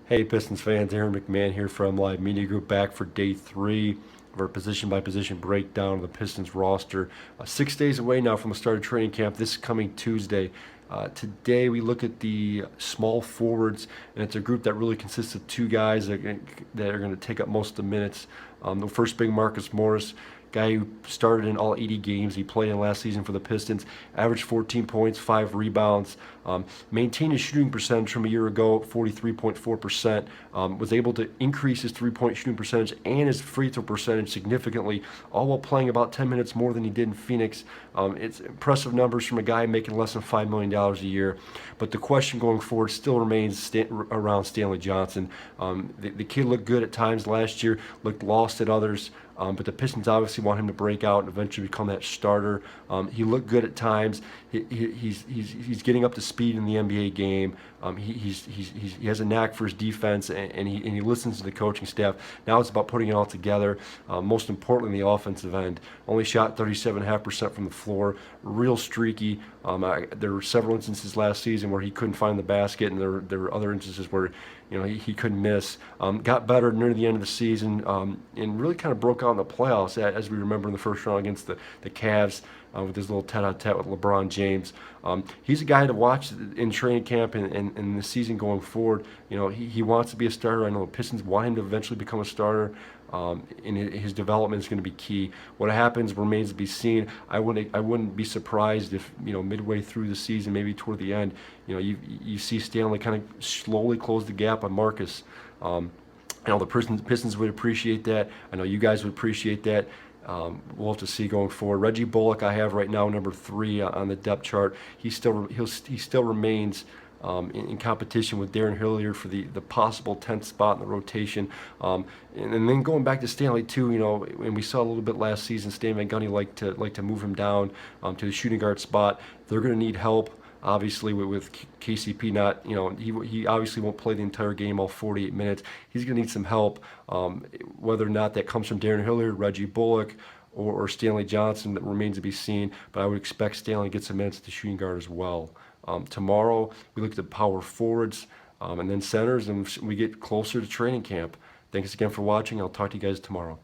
Hey Pistons fans, Aaron McMann here from MLive Media Group, back for day 3 of our position-by-position breakdown of the Pistons roster. 6 days away now from the start of training camp, this coming Tuesday. Today we look at the small forwards, and it's a group that really consists of 2 guys that are going to take up most of the minutes. The first being Marcus Morris, guy who started in all 80 games he played in last season for the Pistons, averaged 14 points, 5 rebounds, maintained his shooting percentage from a year ago, 43.4%, was able to increase his three-point shooting percentage and his free throw percentage significantly, all while playing about 10 minutes more than he did in Phoenix. It's impressive numbers from a guy making less than $5 million a year, but the question going forward still remains around Stanley Johnson. The kid looked good at times last year, looked lost at others. But the Pistons obviously want him to break out and eventually become that starter. He looked good at times. He's getting up to speed in the NBA game. He has a knack for his defense, and he listens to the coaching staff. Now it's about putting it all together. Most importantly, the offensive end. Only shot 37.5% from the floor. Real streaky. There were several instances last season where he couldn't find the basket, and there were other instances where he couldn't miss. Got better near the end of the season, and really kind of broke out in the playoffs, as we remember in the first round against the Cavs, with his little tete-a-tete with LeBron James. He's a guy to watch in training camp and the season going forward. He wants to be a starter. I know the Pistons want him to eventually become a starter. And his development is going to be key. What happens remains to be seen. I wouldn't be surprised if midway through the season, maybe toward the end, you see Stanley kind of slowly close the gap on Marcus. I know the Pistons would appreciate that. I know you guys would appreciate that. We'll have to see going forward. Reggie Bullock, I have right now number 3 on the depth chart. He still remains in competition with Darren Hilliard for the possible 10th spot in the rotation. And then going back to Stanley too, and we saw a little bit last season, Stan Van Gundy liked to move him down to the shooting guard spot. They're going to need help. Obviously, with KCP not, he obviously won't play the entire game, all 48 minutes. He's going to need some help, whether or not that comes from Darren Hilliard, Reggie Bullock, or Stanley Johnson. That remains to be seen, but I would expect Stanley to get some minutes at the shooting guard as well. Tomorrow, we look at the power forwards and then centers, and we get closer to training camp. Thanks again for watching. I'll talk to you guys tomorrow.